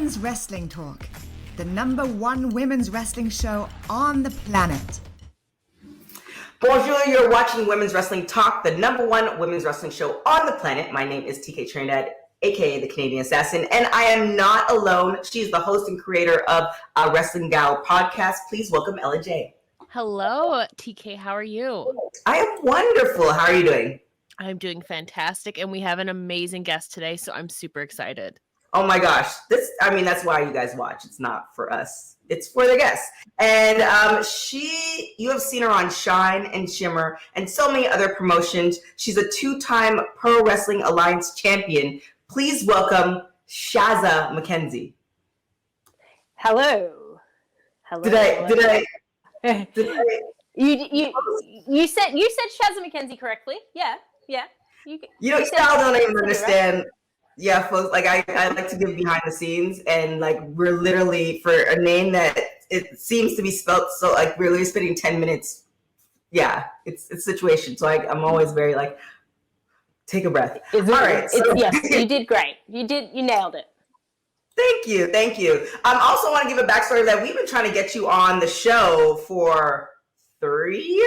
Women's Wrestling Talk, the #1 women's wrestling show on the planet. Bonjour, you're watching Women's Wrestling Talk, the #1 women's wrestling show on the planet. My name is TK Trinidad, aka the Canadian Assassin, and I am not alone. She's the host and creator of a Wrestling Gal podcast. Please welcome Ella J. Hello, TK. How are you? I am wonderful. How are you doing? I'm doing fantastic, and we have an amazing guest today, so I'm super excited. Oh my gosh. That's why you guys watch. It's not for us. It's for the guests. And you have seen her on Shine and Shimmer and so many other promotions. She's a 2-time Pro Wrestling Alliance champion. Please welcome Shazza McKenzie. Hello. Hello. Did I You said Shazza McKenzie correctly. Yeah. You y'all don't even understand. Right? Yeah, folks, like I like to give behind the scenes, and like we're literally, for a name that it seems to be spelled so, like we're literally spending 10 minutes. Yeah, it's a situation. So I'm always very like, take a breath. All right. Yes, you did great. You nailed it. Thank you. I also want to give a backstory that we've been trying to get you on the show for 3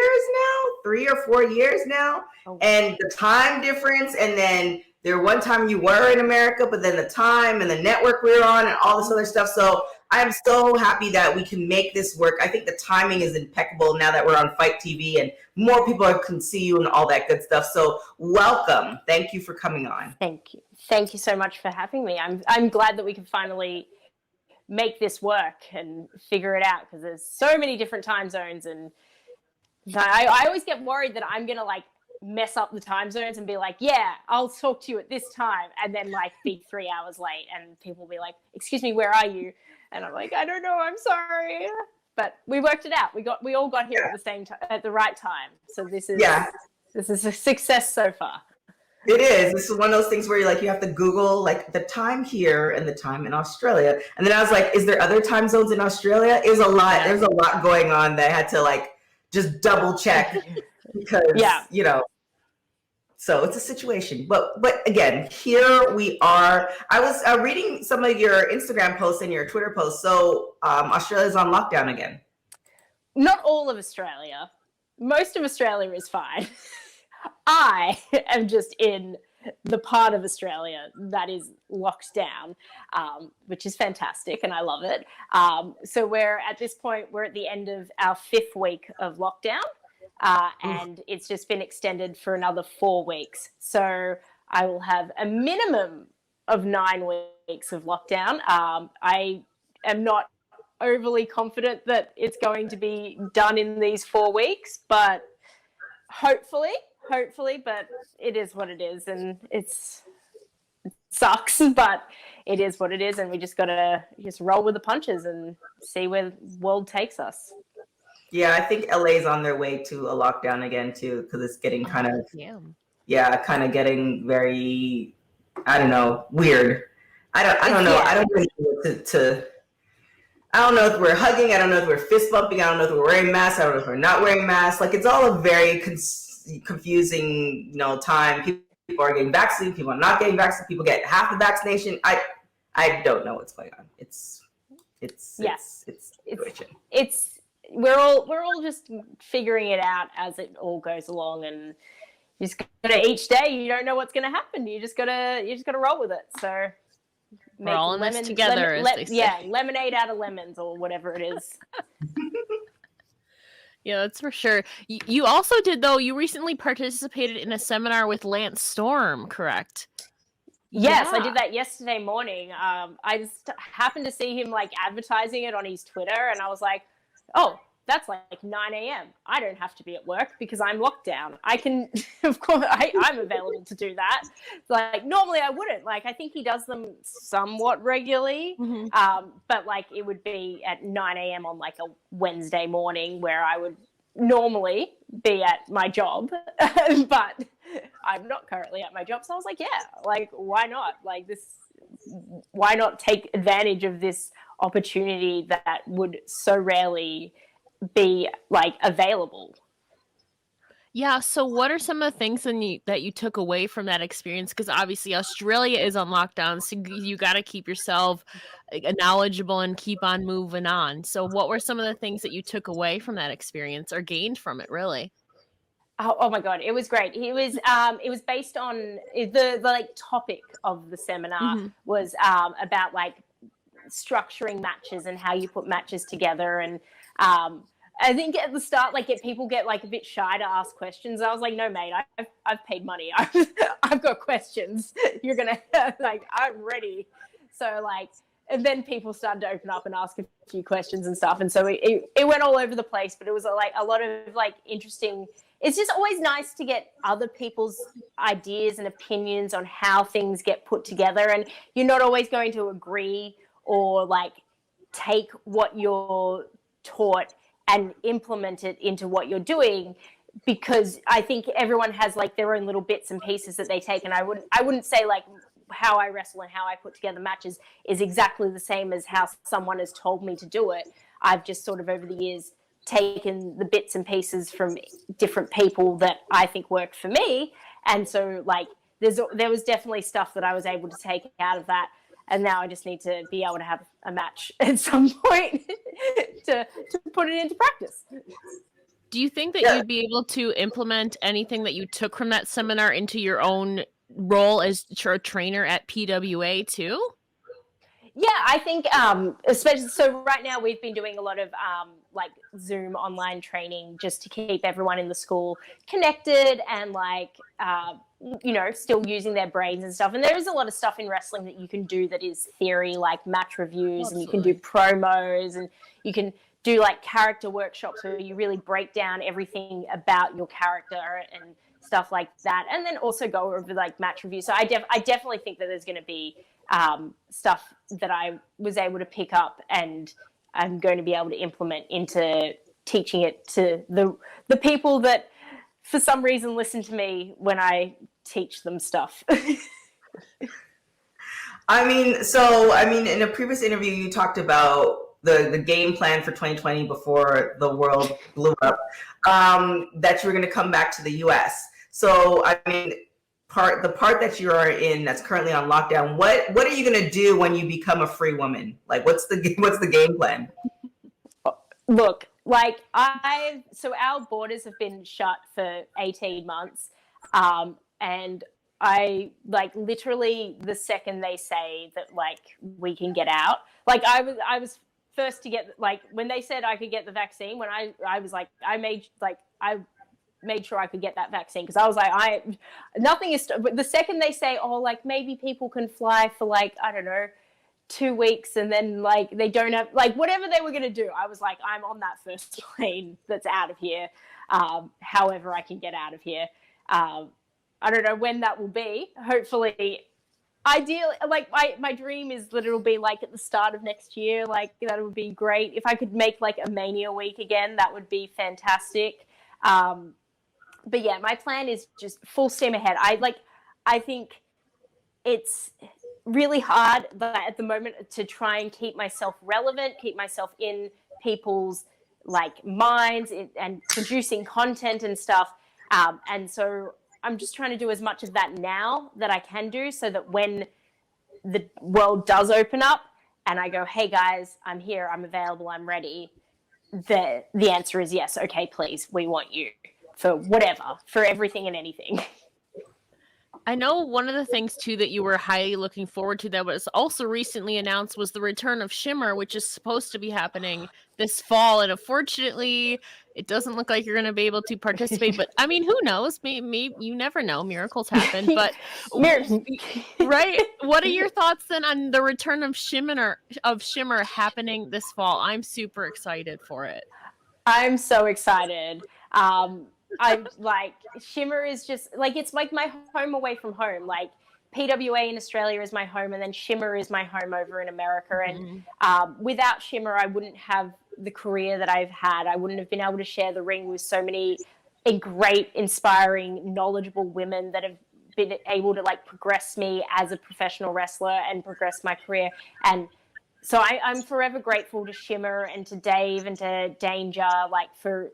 or 4 years now. Oh. And the time difference, and then there one time you were in America, but then the time and the network we were on and all this other stuff. So I'm so happy that we can make this work. I think the timing is impeccable now that we're on Fight TV and more people can see you and all that good stuff. So welcome. Thank you for coming on. Thank you. Thank you so much for having me. I'm glad that we can finally make this work and figure it out, because there's so many different time zones, and I always get worried that I'm going to like mess up the time zones and be like, yeah, I'll talk to you at this time, and then like be 3 hours late and people will be like, excuse me, where are you? And I'm like, I don't know, I'm sorry. But we worked it out. We all got here at the same time, at the right time. So this is a success so far. It is. This is one of those things where you have to Google like the time here and the time in Australia. And then I was like, is there other time zones in Australia? There's a lot. There's a lot going on that I had to like just double check because so it's a situation. But again, here we are. I was reading some of your Instagram posts and your Twitter posts. So Australia's on lockdown again. Not all of Australia. Most of Australia is fine. I am just in the part of Australia that is locked down, which is fantastic, and I love it. So we're at the end of our 5th week of lockdown, and it's just been extended for another 4 weeks. So I will have a minimum of 9 weeks of lockdown. I am not overly confident that it's going to be done in these 4 weeks, but hopefully, but it is what it is, and it sucks, but it is what it is, and we just gotta roll with the punches and see where the world takes us. Yeah, I think LA's on their way to a lockdown again too, because it's getting kind of getting very, I don't know, weird. I don't know. I don't know I don't know if we're hugging. I don't know if we're fist bumping. I don't know if we're wearing masks. I don't know if we're not wearing masks. Like, it's all a very confusing, time. People are getting vaccinated. People are not getting vaccinated. People get half the vaccination. I don't know what's going on. It's we're all just figuring it out as it all goes along, and you just gotta, each day you don't know what's gonna happen. You just gotta roll with it. So we're all in this together, as they say. Yeah, lemonade out of lemons or whatever it is. Yeah, that's for sure. You also did, though, you recently participated in a seminar with Lance Storm, correct? Yes, I did that yesterday morning. I just happened to see him like advertising it on his Twitter, and I was like, oh, that's like 9 a.m. I don't have to be at work because I'm locked down. I can, of course, I'm available to do that. Like, normally I wouldn't. Like, I think he does them somewhat regularly, but like it would be at 9 a.m. on like a Wednesday morning where I would normally be at my job, but I'm not currently at my job. So I was like, yeah, like, why not? Like why not take advantage of this opportunity that would so rarely be like available? Yeah, so what are some of the things that you took away from that experience? Because obviously Australia is on lockdown, so you got to keep yourself knowledgeable and keep on moving on. So what were some of the things that you took away from that experience or gained from it, really? Oh my god, it was great. It was based on the like topic of the seminar Hmm. was about like structuring matches and how you put matches together. And I think at the start, like people get like a bit shy to ask questions. I was like, no, mate, I've paid money. I've got questions. You're gonna like, I'm ready. So like, and then people started to open up and ask a few questions and stuff. And so it went all over the place, but it was like a lot of like interesting. It's just always nice to get other people's ideas and opinions on how things get put together. And you're not always going to agree or like take what you're taught and implement it into what you're doing, because I think everyone has like their own little bits and pieces that they take. And I wouldn't say like how I wrestle and how I put together matches is exactly the same as how someone has told me to do it. I've just sort of over the years taken the bits and pieces from different people that I think worked for me. And so like there was definitely stuff that I was able to take out of that. And now I just need to be able to have a match at some point to put it into practice. Do you think that you'd be able to implement anything that you took from that seminar into your own role as a trainer at PWA too? Yeah, I think especially so right now we've been doing a lot of like Zoom online training just to keep everyone in the school connected and like you know, still using their brains and stuff. And there is a lot of stuff in wrestling that you can do that is theory, like match reviews. Absolutely. And you can do promos and you can do like character workshops where you really break down everything about your character and stuff like that. And then also go over like match reviews. So I definitely think that there's going to be stuff that I was able to pick up and I'm going to be able to implement into teaching it to the people that for some reason listen to me when I teach them stuff. I mean, in a previous interview, you talked about the game plan for 2020 before the world blew up, that you were going to come back to the U.S. So, I mean, the part that you are in that's currently on lockdown, what are you going to do when you become a free woman? Like, what's the game plan? Look, like so our borders have been shut for 18 months. And I like literally the second they say that like we can get out, like I was first to get, like when they said I could get the vaccine, when I was like, I made sure I could get that vaccine because I was like, nothing is, but the second they say, oh, like maybe people can fly for like, I don't know, 2 weeks and then like they don't have, like whatever they were going to do, I was like, I'm on that first plane that's out of here. However I can get out of here. I don't know when that will be. Hopefully, ideally, like my dream is that it'll be like at the start of next year. Like that would be great. If I could make like a Mania week again, that would be fantastic. But yeah, my plan is just full steam ahead. I think it's really hard at the moment to try and keep myself relevant, keep myself in people's like minds and producing content and stuff. And so I'm just trying to do as much of that now that I can do so that when the world does open up and I go, hey guys, I'm here, I'm available, I'm ready, the answer is yes. Okay, please, we want you for whatever, for everything and anything. I know one of the things too that you were highly looking forward to that was also recently announced was the return of Shimmer, which is supposed to be happening this fall. And unfortunately, it doesn't look like you're going to be able to participate. But I mean, who knows? Maybe you never know. Miracles happen. But right? What are your thoughts then on the return of Shimmer happening this fall? I'm super excited for it. I'm so excited. I like Shimmer is just like, it's like my home away from home. Like PWA in Australia is my home and then Shimmer is my home over in America. And without Shimmer, I wouldn't have the career that I've had. I wouldn't have been able to share the ring with so many great, inspiring, knowledgeable women that have been able to like progress me as a professional wrestler and progress my career. And so I'm forever grateful to Shimmer and to Dave and to Danger, like for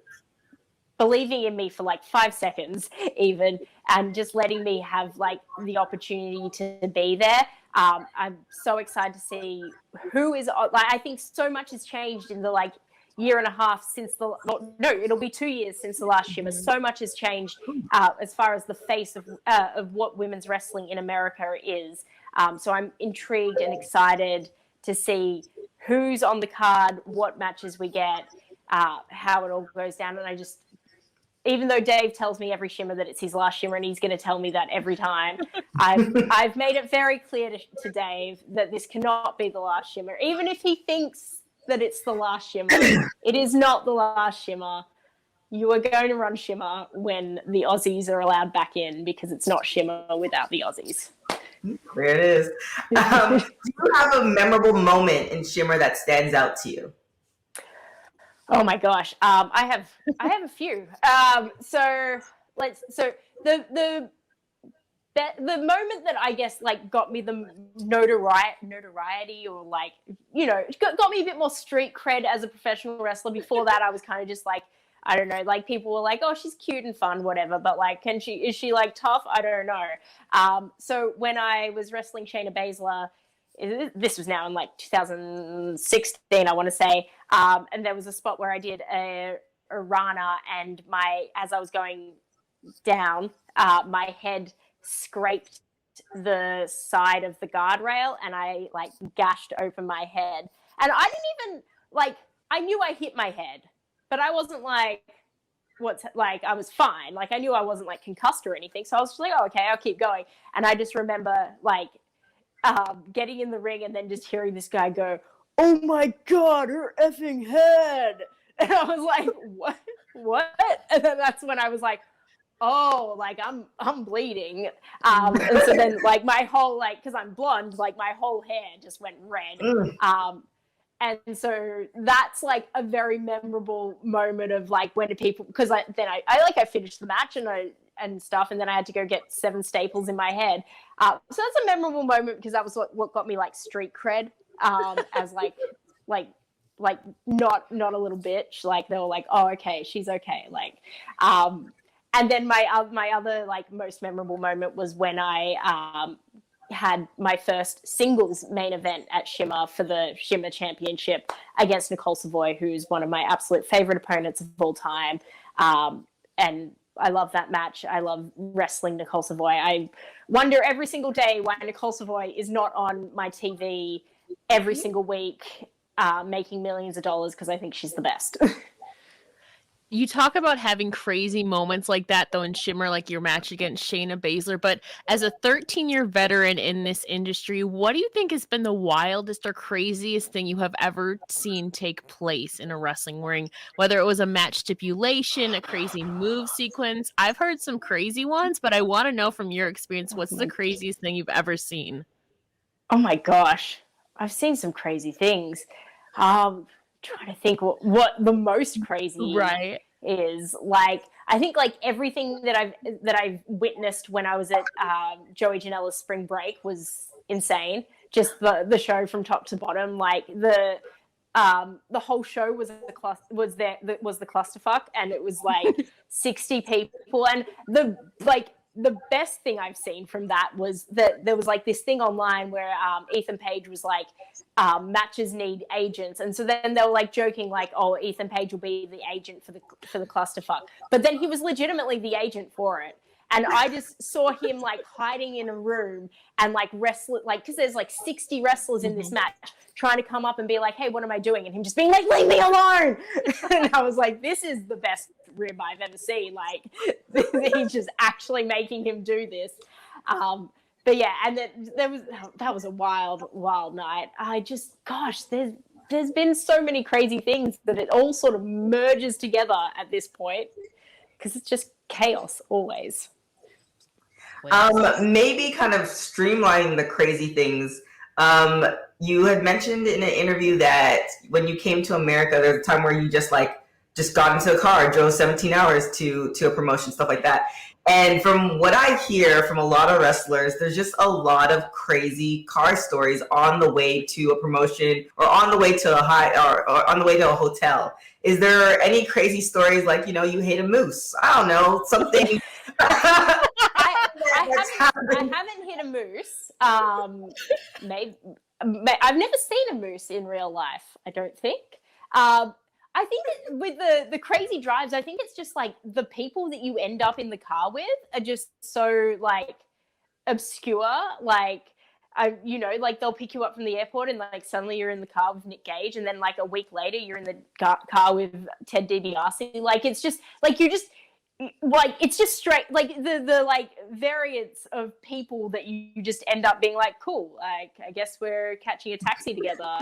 believing in me for like 5 seconds even, and just letting me have like the opportunity to be there. I'm so excited to see who is like, I think so much has changed in the like year and a half since it'll be 2 years since the last Shimmer. So much has changed as far as the face of what women's wrestling in America is. So I'm intrigued and excited to see who's on the card, what matches we get, how it all goes down. And I just, even though Dave tells me every Shimmer that it's his last Shimmer, and he's going to tell me that every time, I've made it very clear to Dave that this cannot be the last Shimmer. Even if he thinks that it's the last Shimmer, it is not the last Shimmer. You are going to run Shimmer when the Aussies are allowed back in, because it's not Shimmer without the Aussies. There it is. Do you have a memorable moment in Shimmer that stands out to you? Oh my gosh, I have a few. So the moment that I guess like got me the notoriety, or like, you know, got me a bit more street cred as a professional wrestler. Before that, I was kind of just like, I don't know, like people were like, oh, she's cute and fun, whatever, but like, is she like tough? I don't know. So when I was wrestling Shayna Baszler, this was now in like 2016, I want to say, and there was a spot where I did a Rana, and as I was going down, my head scraped the side of the guardrail, and I like gashed open my head, and I didn't even like, I knew I hit my head, but I wasn't like, I was fine. Like, I knew I wasn't like concussed or anything, so I was just like, oh, okay, I'll keep going. And I just remember like getting in the ring and then just hearing this guy go, oh my God, her effing head. And I was like, what? And then that's when I was like, oh, like I'm bleeding. And so then like my whole, like, cause I'm blonde, like my whole hair just went red. And so that's like a very memorable moment of like, when do people, cause I finished the match and stuff, and then I had to go get 7 staples in my head. So that's a memorable moment, because that was what got me like street cred, as like not a little bitch. Like they were like, oh, okay, she's okay. Like, and then my other like most memorable moment was when I had my first singles main event at Shimmer for the Shimmer Championship against Nicole Savoy, who's one of my absolute favorite opponents of all time. And I love that match. I love wrestling Nicole Savoy. I wonder every single day why Nicole Savoy is not on my TV every single week, making millions of dollars, because I think she's the best. You talk about having crazy moments like that, though, in Shimmer, like your match against Shayna Baszler. But as a 13-year veteran in this industry, what do you think has been the wildest or craziest thing you have ever seen take place in a wrestling ring? Whether it was a match stipulation, a crazy move sequence. I've heard some crazy ones, but I want to know from your experience, what's the craziest thing you've ever seen? Oh my gosh, I've seen some crazy things. Trying to think what the most crazy is. Like, I think like everything that I've witnessed when I was at Joey Janela's spring break was insane. Just the show from top to bottom. Like the whole show was the clusterfuck, and it was like 60 people, and the best thing I've seen from that was that there was like this thing online where Ethan Page was like, matches need agents, and so then they were like joking like, oh, Ethan Page will be the agent for the clusterfuck, but then he was legitimately the agent for it. And I just saw him like hiding in a room and like wrestling, like, because there's like 60 wrestlers in this match, trying to come up and be like, hey, what am I doing? And him just being like, leave me alone. And I was like, this is the best rib I've ever seen. Like, he's just actually making him do this. But yeah, and that was a wild night. There's been so many crazy things that it all sort of merges together at this point, because it's just chaos always. Maybe kind of streamlining the crazy things. You had mentioned in an interview that when you came to America, there's a time where you just like just got into a car, drove 17 hours to a promotion, stuff like that. And from what I hear from a lot of wrestlers, there's just a lot of crazy car stories on the way to a promotion or on the way to or on the way to a hotel. Is there any crazy stories like, you hate a moose? I don't know, something. I haven't hit a moose. Maybe I've never seen a moose in real life, I don't think. I think with the crazy drives, I think it's just like the people that you end up in the car with are just so like obscure. Like, like they'll pick you up from the airport and like suddenly you're in the car with Nick Gage, and then like a week later you're in the car with Ted DiBiase. Like, it's just like it's just straight like the like variance of people that you just end up being like, cool, like I guess we're catching a taxi together.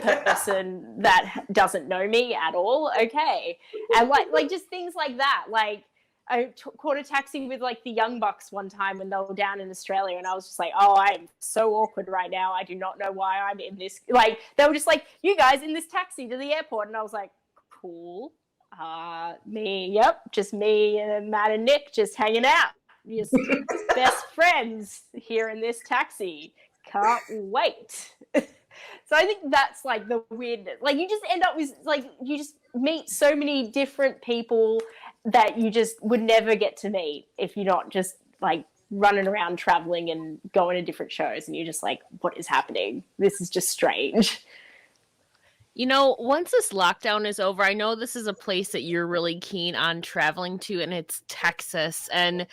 Person that doesn't know me at all, okay. And like just things like that. Like I caught a taxi with like the Young Bucks one time when they were down in Australia, and I was just like, oh, I'm so awkward right now, I do not know why I'm in this. Like they were just like, you guys in this taxi to the airport, and I was like, cool. Just me and Matt and Nick just hanging out, just best friends here in this taxi. Can't wait. So I think that's like the weird, like you just end up with like, you just meet so many different people that you just would never get to meet if you're not just like running around traveling and going to different shows, and you're just like, what is happening? This is just strange. Once this lockdown is over, I know this is a place that you're really keen on traveling to, and it's Texas. And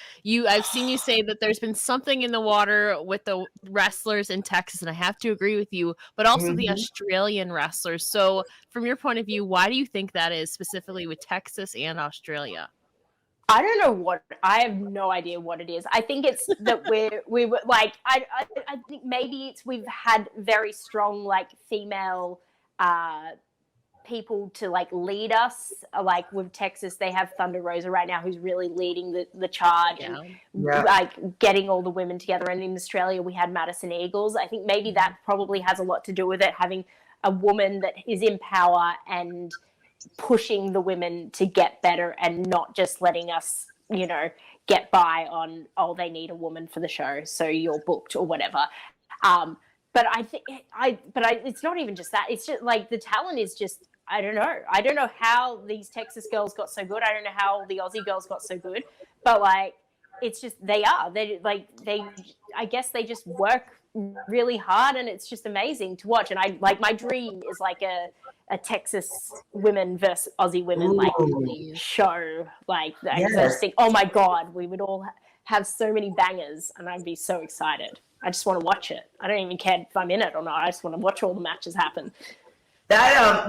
I've seen you say that there's been something in the water with the wrestlers in Texas, and I have to agree with you, but also the Australian wrestlers. So from your point of view, why do you think that is, specifically with Texas and Australia? I don't know I have no idea what it is. I think it's that we were like, I think maybe we've had very strong like female people to like lead us. Like with Texas, they have Thunder Rosa right now, who's really leading the charge and like getting all the women together. And in Australia, we had Madison Eagles. I think maybe that probably has a lot to do with it, having a woman that is in power and pushing the women to get better and not just letting us, get by on, oh, they need a woman for the show, so you're booked or whatever. But I think it's not even just that. It's just like the talent is just, I don't know. I don't know how these Texas girls got so good. I don't know how the Aussie girls got so good. But like, it's just, I guess they just work really hard, and it's just amazing to watch. And I like, my dream is like a Texas women versus Aussie women like show. Like, I just think, oh my God, we would all have so many bangers, and I'd be so excited. I just want to watch it. I don't even care if I'm in it or not. I just want to watch all the matches happen. That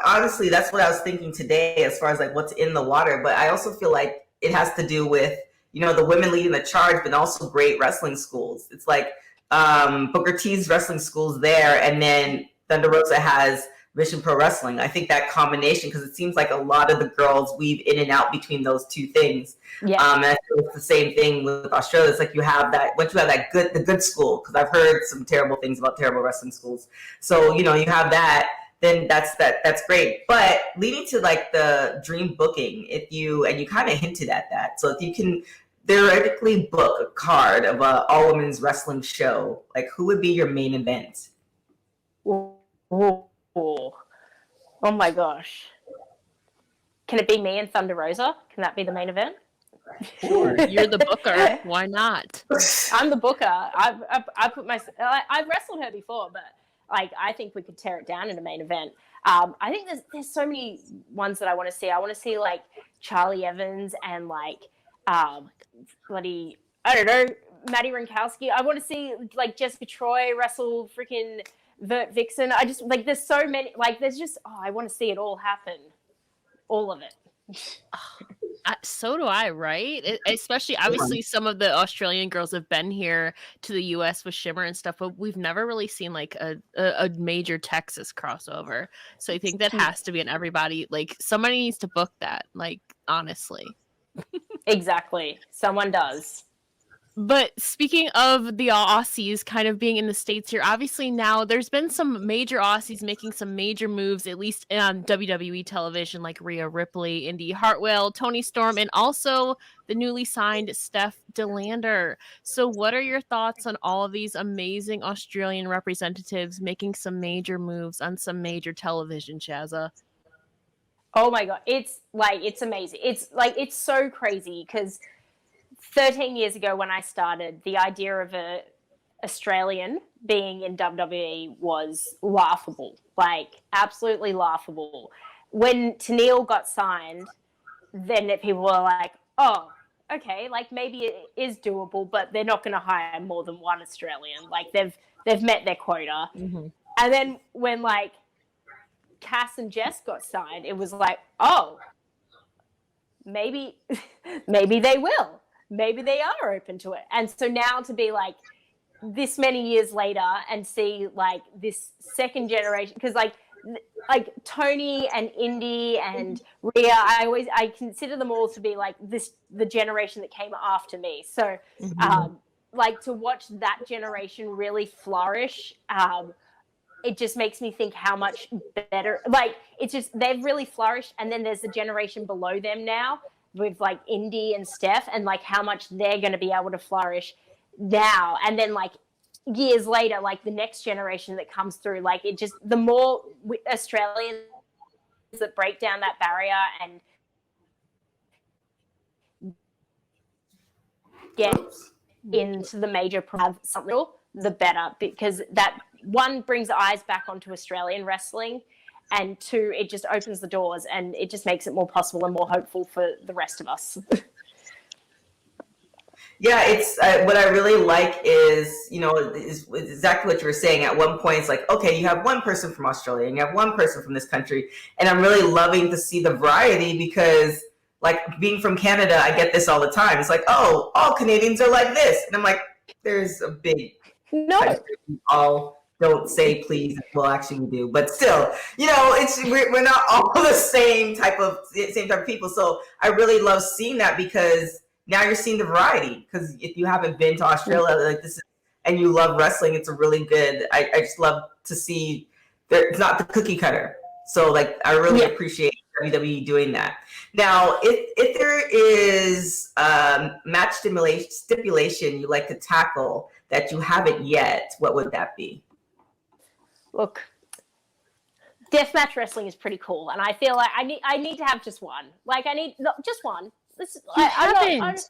honestly, that's what I was thinking today as far as like what's in the water. But I also feel like it has to do with, the women leading the charge, but also great wrestling schools. It's like Booker T's wrestling schools there, and then Thunder Rosa has Mission Pro Wrestling. I think that combination, because it seems like a lot of the girls weave in and out between those two things. Yeah. And I feel it's the same thing with Australia. It's like you have that, once you have the good school, because I've heard some terrible things about terrible wrestling schools. So, you have that, then that's great. But leading to like the dream booking, and you kind of hinted at that. So if you can theoretically book a card of an all women's wrestling show, like who would be your main event? Oh my gosh. Can it be me and Thunder Rosa? Can that be the main event? Sure. You're the booker. Why not? I'm the booker. I've wrestled her before, but like, I think we could tear it down in a main event. I think there's so many ones that I want to see. I want to see like Charlie Evans and like bloody, I don't know, Maddie Rinkowski. I want to see like Jessica Troy wrestle freaking Vert Vixen. I just like, there's so many, like there's just, I want to see it all happen. All of it. So do I, right? Especially, obviously, some of the Australian girls have been here to the U.S. with Shimmer and stuff, but we've never really seen like a major Texas crossover. So I think that has to be in everybody. Like, somebody needs to book that. Like, honestly. Exactly. Someone does. But speaking of the Aussies kind of being in the States here, obviously now there's been some major Aussies making some major moves, at least on WWE television, like Rhea Ripley, Indy Hartwell, Toni Storm, and also the newly signed Steph DeLander. So what are your thoughts on all of these amazing Australian representatives making some major moves on some major television, Shazza? Oh my God. It's amazing. It's so crazy because 13 years ago when I started, the idea of a Australian being in WWE was laughable, like absolutely laughable. When Tennille got signed, then people were like, oh, okay, like maybe it is doable, but they're not going to hire more than one Australian. Like they've met their quota. Mm-hmm. And then when like Cass and Jess got signed, it was like, oh, maybe they will. Maybe they are open to it. And so now to be like this many years later and see like this second generation, because like Tony and Indy and Rhea, I consider them all to be like the generation that came after me. So like to watch that generation really flourish, it just makes me think how much better, like it's just, they've really flourished. And then there's a generation below them now with like Indy and Steph, and like how much they're going to be able to flourish now. And then like years later, like the next generation that comes through, like it just, the more Australians that break down that barrier and get into the major have something, the better, because that one brings eyes back onto Australian wrestling, and two, it just opens the doors and it just makes it more possible and more hopeful for the rest of us. Yeah, it's what I really like is, you know, is exactly what you were saying. At one point, it's like, okay, you have one person from Australia and you have one person from this country. And I'm really loving to see the variety because, like, being from Canada, I get this all the time. It's like, oh, all Canadians are like this. And I'm like, there's a big... No. All don't say please. Well, actually we do, but still, you know, we're not all the same type of people. So I really love seeing that because now you're seeing the variety. Because if you haven't been to Australia like this, and you love wrestling, it's a really good. I just love to see it's not the cookie cutter. So like I really appreciate WWE doing that. Now, if there is match stipulation you like to tackle that you haven't yet, what would that be? Look, deathmatch wrestling is pretty cool, and I feel like I need to have just one. Like just one. I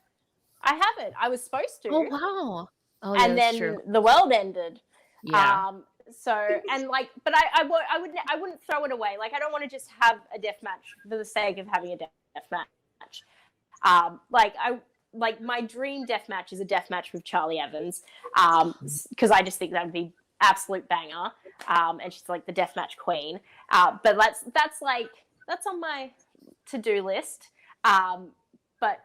haven't. I was supposed to. Oh wow! Oh, yeah, and then true. The world ended. Yeah. So and like, but I wouldn't throw it away. Like I don't want to just have a deathmatch for the sake of having a deathmatch. Like my dream deathmatch is a deathmatch with Charlie Evans, because I just think that would be absolute banger. And she's like the deathmatch queen. But that's on my to-do list. But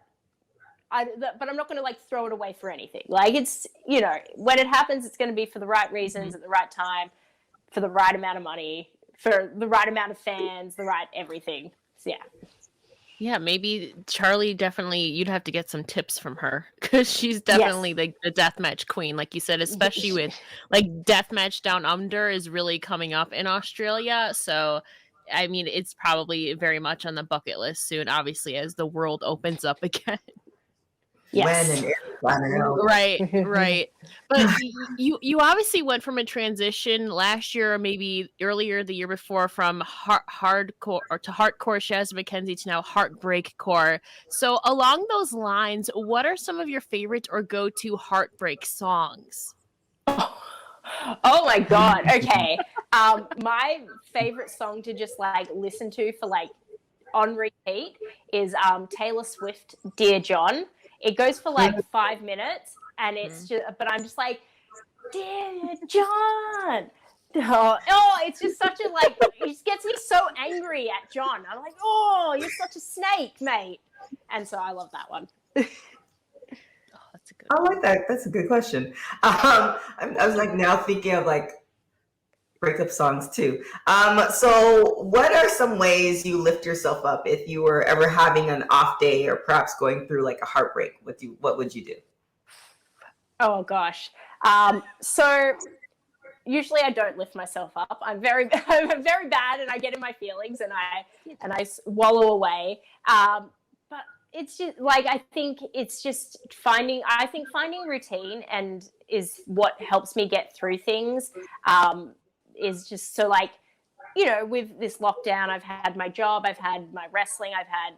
I'm not going to like throw it away for anything. Like it's, you know, when it happens, it's going to be for the right reasons at the right time, for the right amount of money, for the right amount of fans, the right everything. So yeah. Yeah, maybe Charlie, definitely you'd have to get some tips from her because she's definitely like the deathmatch queen, like you said, especially with like deathmatch down under is really coming up in Australia. So, I mean, it's probably very much on the bucket list soon, obviously, as the world opens up again. Yes. When and if, I don't know. Right. But you obviously went from a transition last year, or maybe earlier the year before, from hardcore to hardcore Shazza McKenzie to now heartbreak core. So along those lines, what are some of your favorite or go-to heartbreak songs? Oh my God. Okay. My favorite song to just like listen to for like on repeat is Taylor Swift, Dear John. It goes for like 5 minutes, and it's just, but I'm just like, Dear John. Oh, it's just such a like, it just gets me so angry at John. I'm like, oh, you're such a snake, mate. And so I love that one. That's a good I like that. That's a good question. I was like now thinking of like breakup songs too. So what are some ways you lift yourself up if you were ever having an off day or perhaps going through like a heartbreak? What would you do? Oh gosh. So usually I don't lift myself up. I'm very bad, and I get in my feelings, and I wallow away. But it's just like, I think it's just finding routine and is what helps me get through things. Is just so, like, you know, with this lockdown, I've had my job, I've had my wrestling, I've had,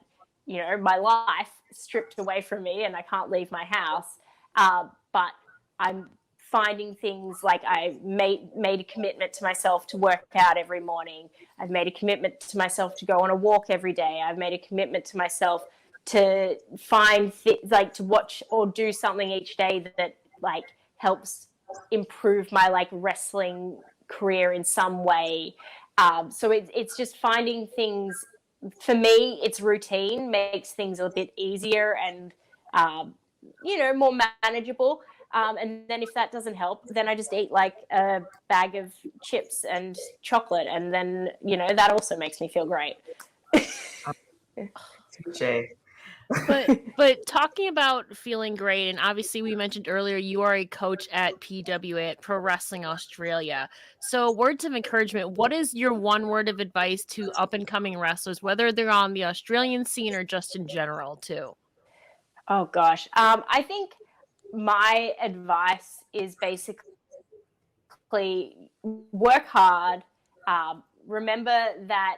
you know, my life stripped away from me, and I can't leave my house. But I'm finding things like, I made a commitment to myself to work out every morning. I've made a commitment to myself to go on a walk every day. I've made a commitment to myself to find like to watch or do something each day that like helps improve my like wrestling career in some way. So it's just finding things. For me, it's routine makes things a bit easier and you know, more manageable. And then if that doesn't help, then I just eat like a bag of chips and chocolate, and then, you know, that also makes me feel great. Jay. But talking about feeling great, and obviously we mentioned earlier you are a coach at PWA, at Pro Wrestling Australia. So words of encouragement, what is your one word of advice to up and coming wrestlers, whether they're on the Australian scene or just in general too? Oh gosh. I think my advice is basically work hard. Remember that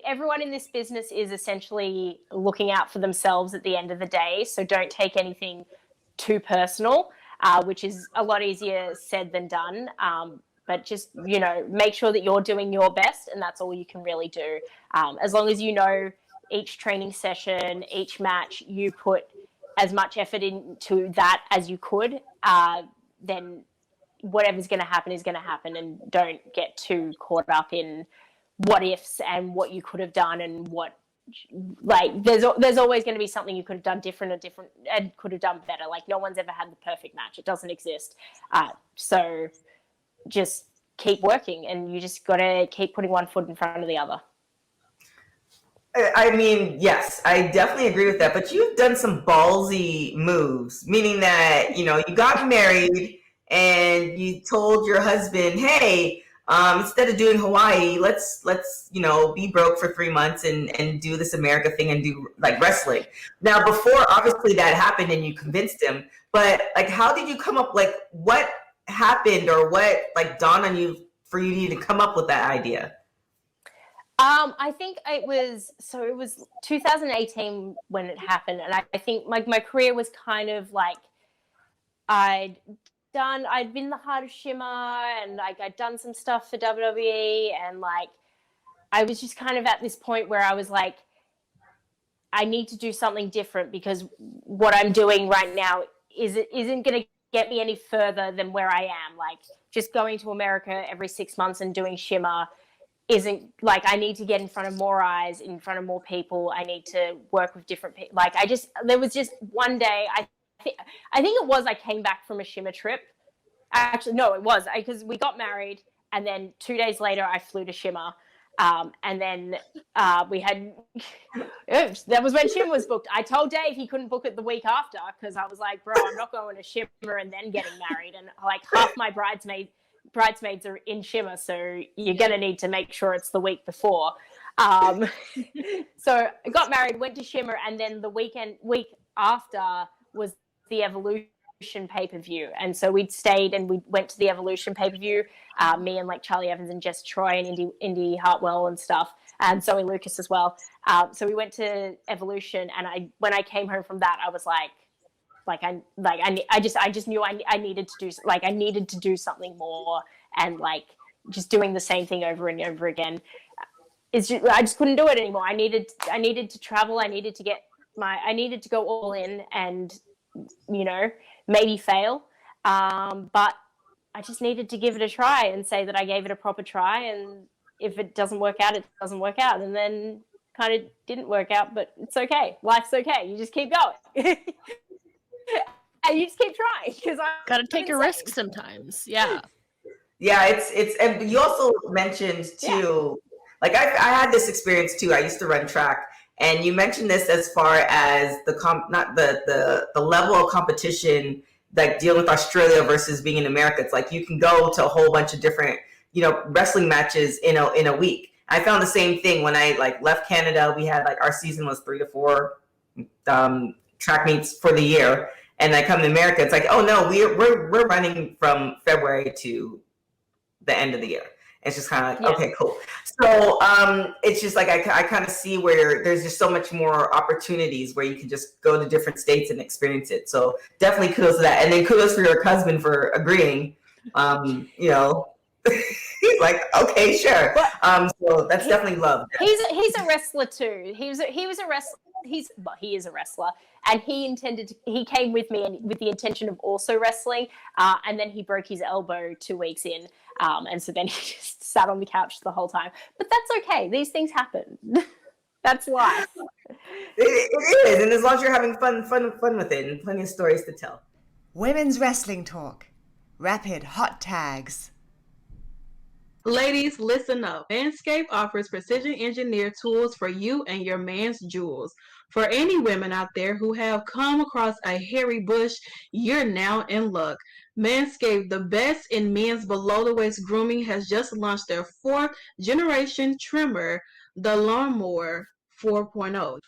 everyone in this business is essentially looking out for themselves at the end of the day. So don't take anything too personal, which is a lot easier said than done. But just, you know, make sure that you're doing your best, and that's all you can really do. As long as you know each training session, each match, you put as much effort into that as you could, then whatever's going to happen is going to happen, and don't get too caught up in what ifs and what you could have done and what, like, there's always going to be something you could have done different and could have done better. Like, no one's ever had the perfect match. It doesn't exist. So just keep working, and you just got to keep putting one foot in front of the other. I mean, yes, I definitely agree with that. But you've done some ballsy moves, meaning that, you know, you got married and you told your husband, hey, instead of doing Hawaii, let's you know, be broke for 3 months and do this America thing and do like wrestling. Now, before obviously that happened and you convinced him, but like, how did you come up? Like, what happened or what like dawned on you for you to come up with that idea? I think it was 2018 when it happened, and I think my career was kind of like, I'd been the Heart of Shimmer, and like I'd done some stuff for WWE, and like I was just kind of at this point where I was like, I need to do something different, because what I'm doing right now isn't going to get me any further than where I am. Like, just going to America every 6 months and doing Shimmer isn't, like, I need to get in front of more eyes, in front of more people. I need to work with different people. Like, there was just one day, I think it was, I came back from a Shimmer trip. Actually, no, it was, because we got married, and then 2 days later I flew to Shimmer. And then we had, that was when Shimmer was booked. I told Dave he couldn't book it the week after, because I was like, bro, I'm not going to Shimmer and then getting married. And like half my bridesmaids are in Shimmer, so you're going to need to make sure it's the week before. So I got married, went to Shimmer, and then the week after was the Evolution pay-per-view. And so we'd stayed and we went to the Evolution pay-per-view, me and like Charlie Evans and Jess Troy and Indy Hartwell and stuff, and Zoe Lucas as well. So we went to Evolution, and when I came home from that, I was like I just knew I needed to do something more, and like just doing the same thing over and over again. I just couldn't do it anymore. I needed to travel. I needed to go all in, and, you know, maybe fail. But I just needed to give it a try and say that I gave it a proper try. And if it doesn't work out, it doesn't work out. And then kind of didn't work out, but it's okay. Life's okay. You just keep going. And you just keep trying, because I gotta take a risk sometimes. Yeah. Yeah, it's and you also mentioned too, like I had this experience too. I used to run track, and you mentioned this as far as the level of competition like dealing with Australia versus being in America. It's like you can go to a whole bunch of different, wrestling matches in a week. I found the same thing when I like left Canada. We had like our season was 3 to 4 track meets for the year, and I come to America. It's like, oh no, we're running from February to the end of the year. It's just kind of like, okay, cool. So it's just like I kind of see where there's just so much more opportunities where you can just go to different states and experience it. So definitely kudos to that, and then kudos for your husband for agreeing. Like, okay, sure. So that's definitely love. He's a wrestler too. He is a wrestler. He is a wrestler, and he came with me and with the intention of also wrestling, and then he broke his elbow 2 weeks in, and so then he just sat on the couch the whole time. But that's okay. These things happen. That's life. It is, and as long as you're having fun with it, and plenty of stories to tell. Women's wrestling talk. Rapid hot tags. Ladies, listen up. Manscaped offers precision-engineered tools for you and your man's jewels. For any women out there who have come across a hairy bush, you're now in luck. Manscaped, the best in men's below-the-waist grooming, has just launched their 4th generation trimmer, the Lawnmower 4.0.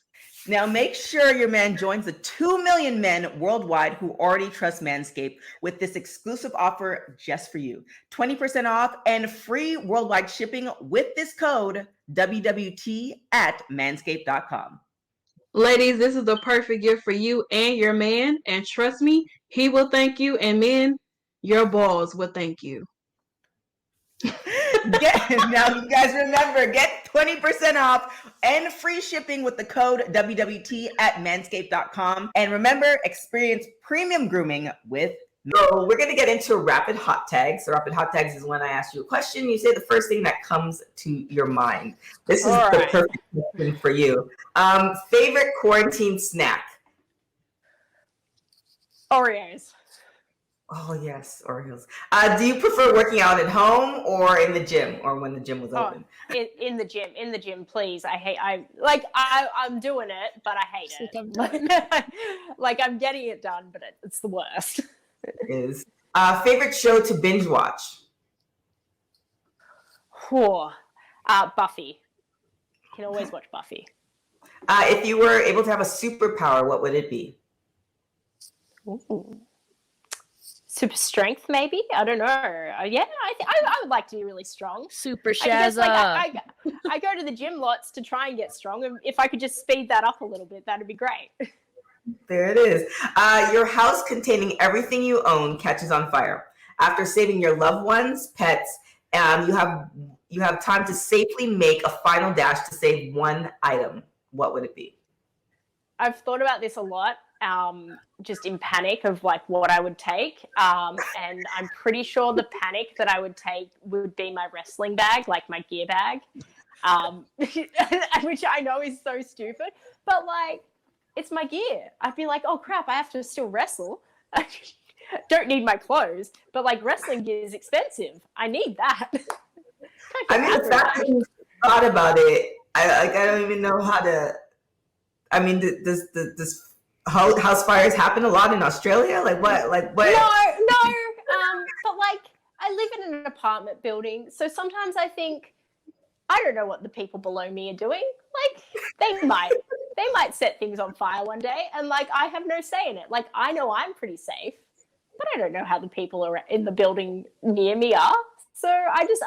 Now make sure your man joins the 2 million men worldwide who already trust Manscaped with this exclusive offer just for you. 20% off and free worldwide shipping with this code WWT at manscaped.com. Ladies, this is the perfect gift for you and your man, and trust me, he will thank you, and men, your balls will thank you. Now you guys remember, get 20% off and free shipping with the code WWT at manscaped.com. And remember, experience premium grooming with So we're going to get into rapid hot tags. So rapid hot tags is when I ask you a question, you say the first thing that comes to your mind. This is the perfect question for you. Favorite quarantine snack? Oreos. Oh yes, Oreos. Do you prefer working out at home or in the gym, or when the gym was open? In the gym, please. I'm doing it, but I hate it. Like I'm getting it done, but it's the worst. It is. Favorite show to binge watch? Buffy. Can always watch Buffy. If you were able to have a superpower, what would it be? Ooh. Super strength, maybe? I don't know. Yeah, I would like to be really strong. Super Shazza. I go to the gym lots to try and get strong. And if I could just speed that up a little bit, that'd be great. There it is. Your house containing everything you own catches on fire. After saving your loved ones, pets, you have time to safely make a final dash to save one item. What would it be? I've thought about this a lot. Just in panic of like what I would take. And I'm pretty sure the panic that I would take would be my wrestling bag, like my gear bag, which I know is so stupid, but like, it's my gear. I'd be like, oh crap, I have to still wrestle. I don't need my clothes, but like wrestling gear is expensive. I need that. I mean, the fact that you thought about it, I don't even know how to, I mean, does house fires happen a lot in Australia? Like what? No. But like I live in an apartment building, so sometimes I think I don't know what the people below me are doing. Like they might set things on fire one day, and like I have no say in it. Like I know I'm pretty safe, but I don't know how the people are in the building near me are. So I just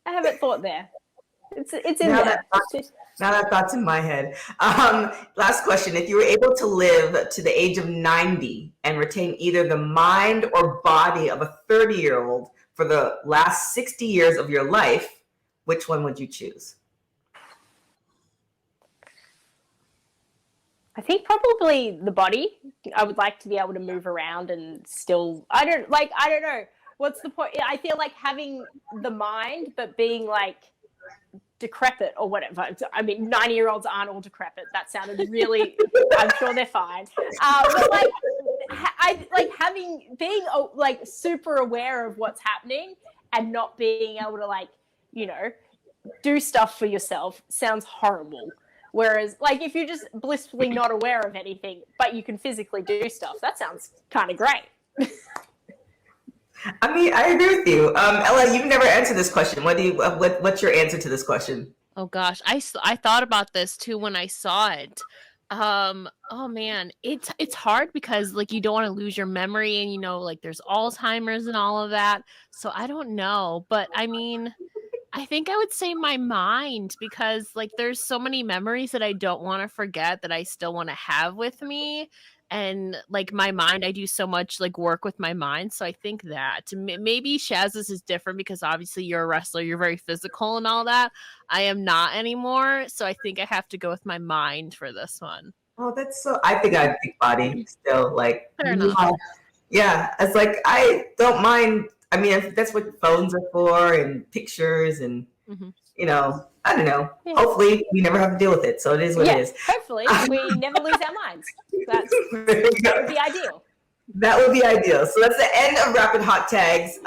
haven't thought there. It's in there. Now that thought's in my head. Last question. If you were able to live to the age of 90 and retain either the mind or body of a 30-year-old for the last 60 years of your life, which one would you choose? I think probably the body. I would like to be able to move around and still, I don't know. What's the point? I feel like having the mind, but being like, decrepit or whatever. I mean, 90-year-olds aren't all decrepit. That sounded really, I'm sure they're fine. But like, being like super aware of what's happening and not being able to like, do stuff for yourself sounds horrible. Whereas, like, if you're just blissfully not aware of anything, but you can physically do stuff, that sounds kind of great. I mean, I agree with you. Ella, you've never answered this question. What's your answer to this question? Oh gosh, I thought about this too when I saw it. Oh man, it's hard because like you don't want to lose your memory, and like there's Alzheimer's and all of that. So I don't know, but I mean, I think I would say my mind, because like there's so many memories that I don't want to forget that I still want to have with me. And like my mind, I do so much like work with my mind. So I think that maybe Shazza's is different because obviously you're a wrestler, you're very physical and all that. I am not anymore. So I think I have to go with my mind for this one. Oh, that's so. I think I'd pick body still. Like, Fair enough. Yeah, it's like I don't mind. I mean, that's what phones are for, and pictures, and I don't know. Yeah. Hopefully, we never have to deal with it. So it is what it is. Hopefully, we never lose our minds. That would be ideal. That would be ideal. So that's the end of Rapid Hot Tags.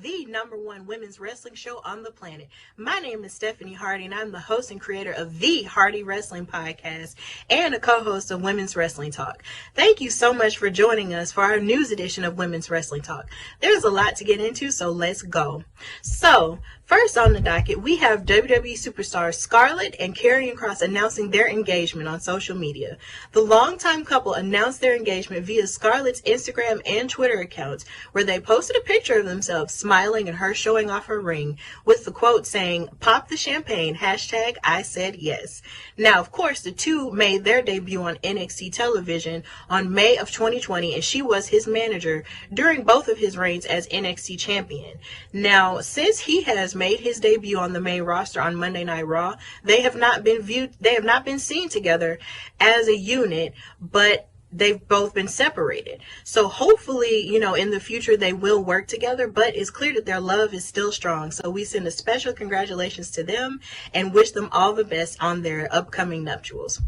The #1 women's wrestling show on the planet. My name is Stephanie Hardy, and I'm the host and creator of the Hardy Wrestling Podcast and a co-host of Women's Wrestling Talk. Thank you so much for joining us for our news edition of Women's Wrestling Talk. There's a lot to get into, so let's go. So, first on the docket, we have WWE superstars Scarlett and Carrie announcing their engagement on social media. The longtime couple announced their engagement via Scarlett's Instagram and Twitter accounts, where they posted a picture of themselves smiling and her showing off her ring with the quote saying, "Pop the champagne, #I said yes." Now, of course, the two made their debut on NXT television on May of 2020, and she was his manager during both of his reigns as NXT champion. Now, since he has made his debut on the main roster on Monday Night Raw, they have not been seen together as a unit, but they've both been separated. So hopefully, in the future they will work together, but it's clear that their love is still strong. So we send a special congratulations to them and wish them all the best on their upcoming nuptials.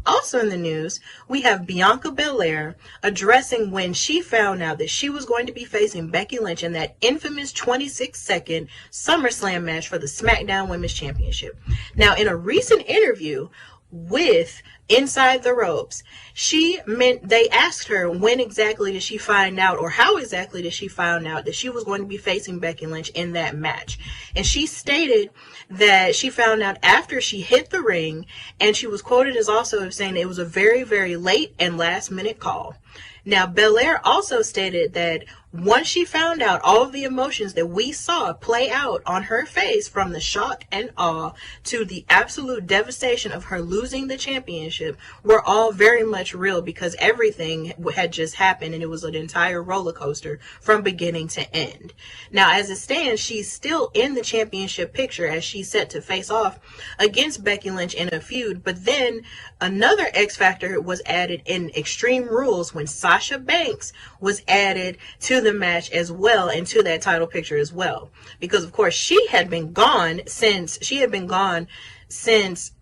Also in the news, we have Bianca Belair addressing when she found out that she was going to be facing Becky Lynch in that infamous 26-second SummerSlam match for the SmackDown Women's Championship. Now, in a recent interview with Inside the Ropes, they asked her when exactly did she find out, or how exactly did she find out that she was going to be facing Becky Lynch in that match. And she stated that she found out after she hit the ring, and she was quoted as also saying it was a very, very late and last minute call. Now, Belair also stated that once she found out, all of the emotions that we saw play out on her face, from the shock and awe to the absolute devastation of her losing the championship, were all very much real, because everything had just happened and it was an entire roller coaster from beginning to end. Now, as it stands, she's still in the championship picture as she's set to face off against Becky Lynch in a feud, but then another X Factor was added in Extreme Rules when Sasha Banks was added to the match as well, and to that title picture as well, because of course she had been gone since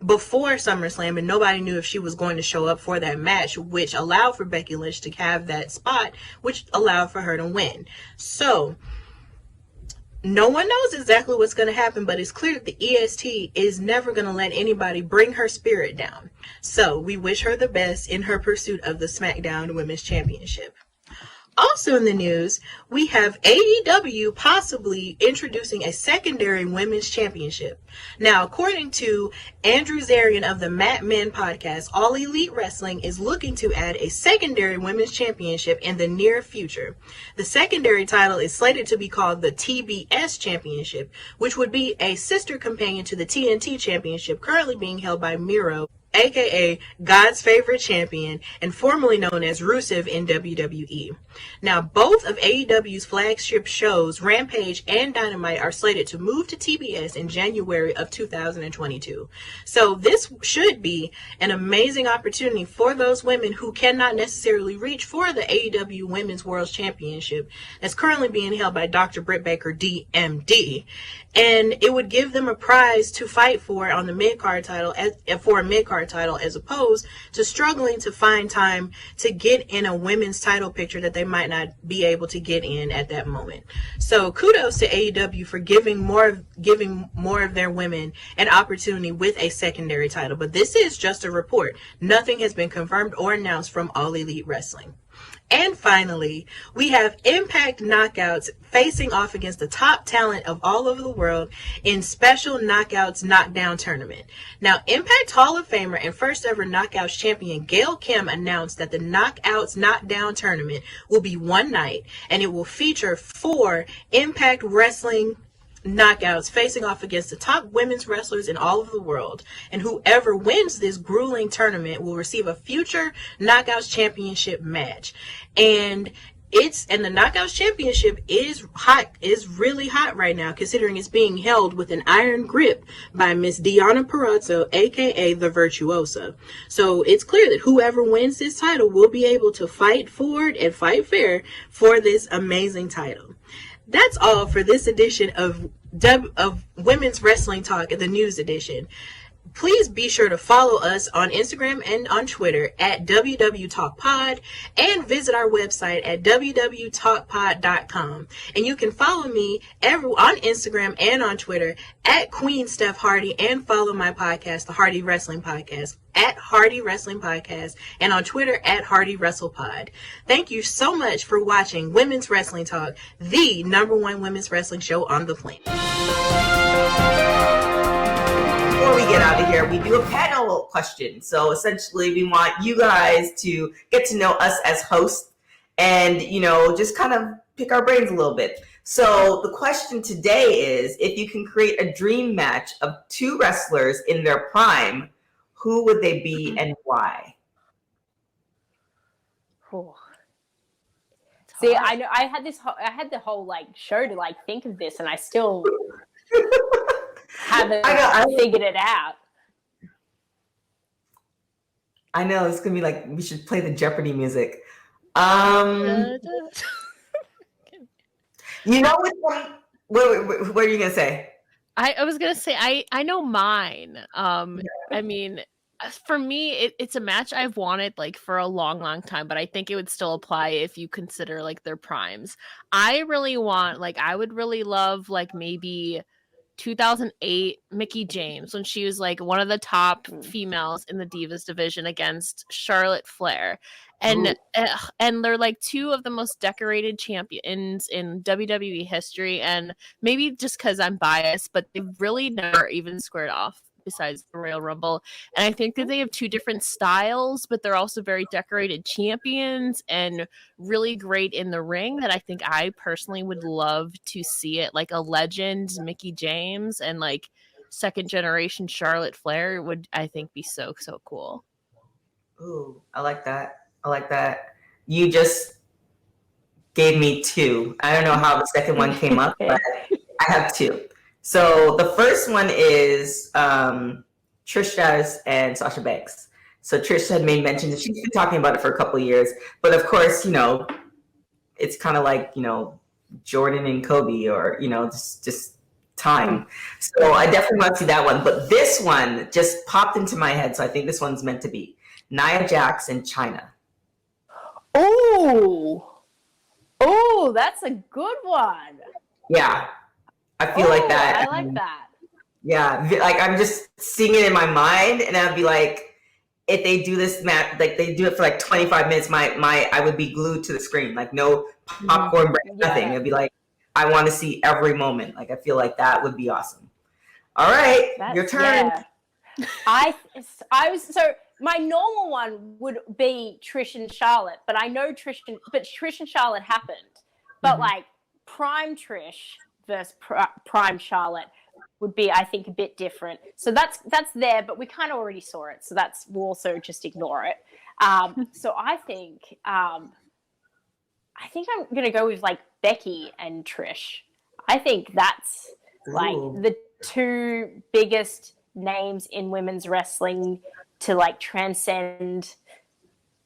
before SummerSlam, and nobody knew if she was going to show up for that match, which allowed for Becky Lynch to have that spot, which allowed for her to win. So no one knows exactly what's going to happen, but it's clear that the EST is never going to let anybody bring her spirit down. So we wish her the best in her pursuit of the SmackDown Women's Championship. Also in the news, we have AEW possibly introducing a secondary women's championship. Now, according to Andrew Zarian of the Mat Men podcast, All Elite Wrestling is looking to add a secondary women's championship in the near future. The secondary title is slated to be called the TBS Championship, which would be a sister companion to the TNT Championship currently being held by Miro, aka God's favorite champion, and formerly known as Rusev in WWE. Now, both of AEW's flagship shows, Rampage and Dynamite, are slated to move to TBS in January of 2022. So this should be an amazing opportunity for those women who cannot necessarily reach for the AEW Women's World Championship that's currently being held by Dr. Britt Baker, DMD. And it would give them a prize to fight for on the mid-card title, for a mid-card superstar title, as opposed to struggling to find time to get in a women's title picture that they might not be able to get in at that moment. So kudos to AEW for giving more of their women an opportunity with a secondary title. But this is just a report. Nothing has been confirmed or announced from All Elite Wrestling. And finally, we have Impact Knockouts facing off against the top talent of all over the world in Special Knockouts Knockdown Tournament. Now, Impact Hall of Famer and first ever Knockouts champion Gail Kim announced that the Knockouts Knockdown Tournament will be one night, and it will feature 4 Impact Wrestling knockouts facing off against the top women's wrestlers in all of the world, and whoever wins this grueling tournament will receive a future Knockouts Championship match. And the Knockouts Championship is really hot right now, considering it's being held with an iron grip by Miss Deonna Purrazzo, aka the Virtuosa. So it's clear that whoever wins this title will be able to fight for it and fight fair for this amazing title. That's all for this edition of Women's Wrestling Talk, the news edition. Please be sure to follow us on Instagram and on Twitter at WWTalkPod, and visit our website at www.talkpod.com. And you can follow me on Instagram and on Twitter at Queen Steph Hardy, and follow my podcast, the Hardy Wrestling Podcast, at Hardy Wrestling Podcast, and on Twitter at Hardy WrestlePod. Thank you so much for watching Women's Wrestling Talk, the #1 women's wrestling show on the planet. Before we get out of here, we do a panel question. So essentially, we want you guys to get to know us as hosts and, just kind of pick our brains a little bit. So the question today is, if you can create a dream match of 2 wrestlers in their prime, who would they be and why? Oh. See, I know I had the whole show to think of this, and I still haven't figured it out. I know it's gonna be we should play the Jeopardy music. You know what are you gonna say? I was gonna say I know mine. I mean, for me, it's a match I've wanted for a long time, but I think it would still apply if you consider their primes. I really want I would really love maybe 2008 Mickie James, when she was one of the top females in the Divas division, against Charlotte Flair. And they're 2 of the most decorated champions in WWE history, and maybe just because I'm biased, but they've really never even squared off besides the Royal Rumble. And I think that they have 2 different styles, but they're also very decorated champions and really great in the ring, that I think I personally would love to see it. A legend Mickie James and second generation Charlotte Flair would, I think, be so cool. Ooh, I like that. You just gave me 2. I don't know how the second one came up, but I have 2. So the first one is Trish Stratus and Sasha Banks. So Trish had made mention that she's been talking about it for a couple of years, but of course, it's kind of Jordan and Kobe, or just time. So I definitely want to see that one. But this one just popped into my head, so I think this one's meant to be Nia Jax and Chyna. Oh, that's a good one. Yeah. I feel like that. I like that. Yeah, I'm just seeing it in my mind, and I'd be if they do this match, they do it for 25 minutes, I would be glued to the screen, no popcorn break, nothing. It'd be I want to see every moment. I feel like that would be awesome. All right, your turn. Yeah. My normal one would be Trish and Charlotte, but I know Trish and Charlotte happened, but prime Trish versus prime Charlotte would be, I think, a bit different. So that's there, but we kind of already saw it. So we'll also just ignore it. So I think I'm gonna go with Becky and Trish. I think that's the 2 biggest names in women's wrestling to transcend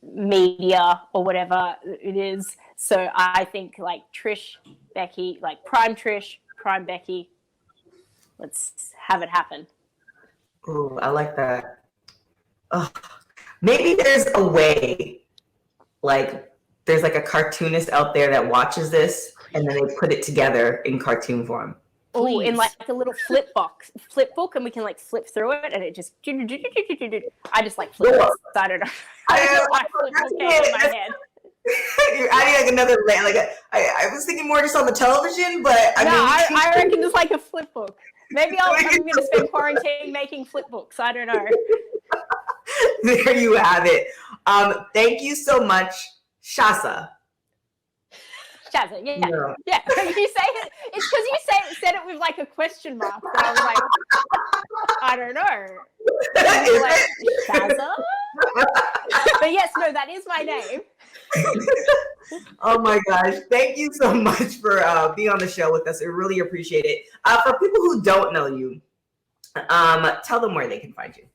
media or whatever it is. So I think Trish, Becky, prime Trish, prime Becky. Let's have it happen. Ooh, I like that. maybe there's a way, like there's like a cartoonist out there that watches this and then they put it together in cartoon form. Oh, in like a little flip book, and we can like flip through it, and it just. I just like flip books. I don't know. I just like flip books in my head. You're adding like another layer. Like I was thinking more just on the television, but I reckon just like a flip book. Maybe I'm going to spend quarantine making flip books. I don't know. There you have it. Thank you so much, Shazza. Shazza, yeah. You say it. It's because you said it with like a question mark. And I was like, I don't know. Like, Shazza? But yes, no, that is my name. Oh my gosh. Thank you so much for being on the show with us. I really appreciate it. For people who don't know you, tell them where they can find you.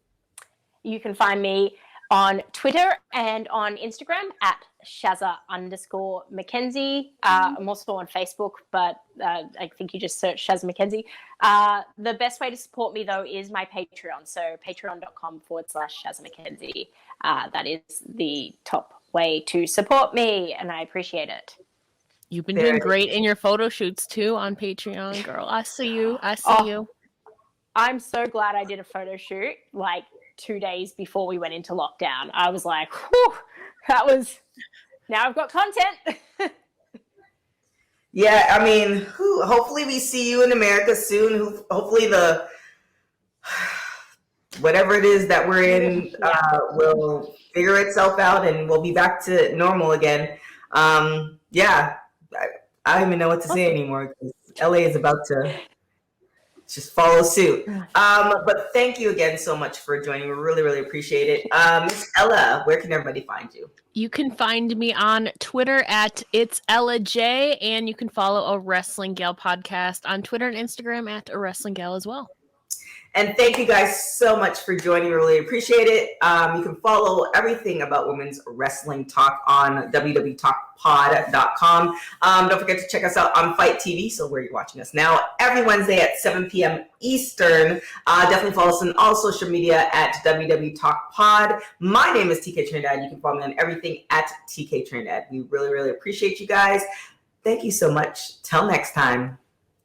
You can find me on Twitter and on Instagram at Shazza_McKenzie. I'm also on Facebook, but I think you just search Shazza McKenzie. The best way to support me, though, is my Patreon. So patreon.com/Shazza McKenzie. That is the top way to support me, and I appreciate it. You've been doing great in your photo shoots, too, on Patreon, girl. I see you. You. I'm so glad I did a photo shoot, like, 2 days before we went into lockdown. I was like, whew, now I've got content. Yeah, I mean, hopefully we see you in America soon. Hopefully whatever it is that we're in will figure itself out and we'll be back to normal again. I don't even know what to say anymore because LA is about to just follow suit. But thank you again so much for joining. We really, really appreciate it. Miss Ella, where can everybody find you? You can find me on Twitter at It's Ella J, and you can follow A Wrestling Gal podcast on Twitter and Instagram at A Wrestling Gal as well. And thank you guys so much for joining. We really appreciate it. You can follow everything about women's wrestling talk on www.talkpod.com. Don't forget to check us out on Fight TV, so where you're watching us now, every Wednesday at 7 p.m. Eastern. Definitely follow us on all social media at www.talkpod. My name is TK Trinidad. You can follow me on everything at TK Trinidad. We really, really appreciate you guys. Thank you so much. Till next time.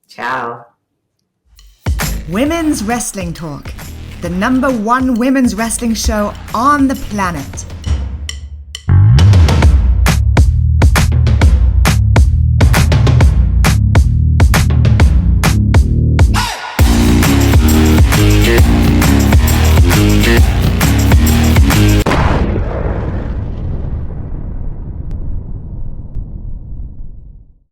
Ciao. Women's Wrestling Talk, the #1 women's wrestling show on the planet.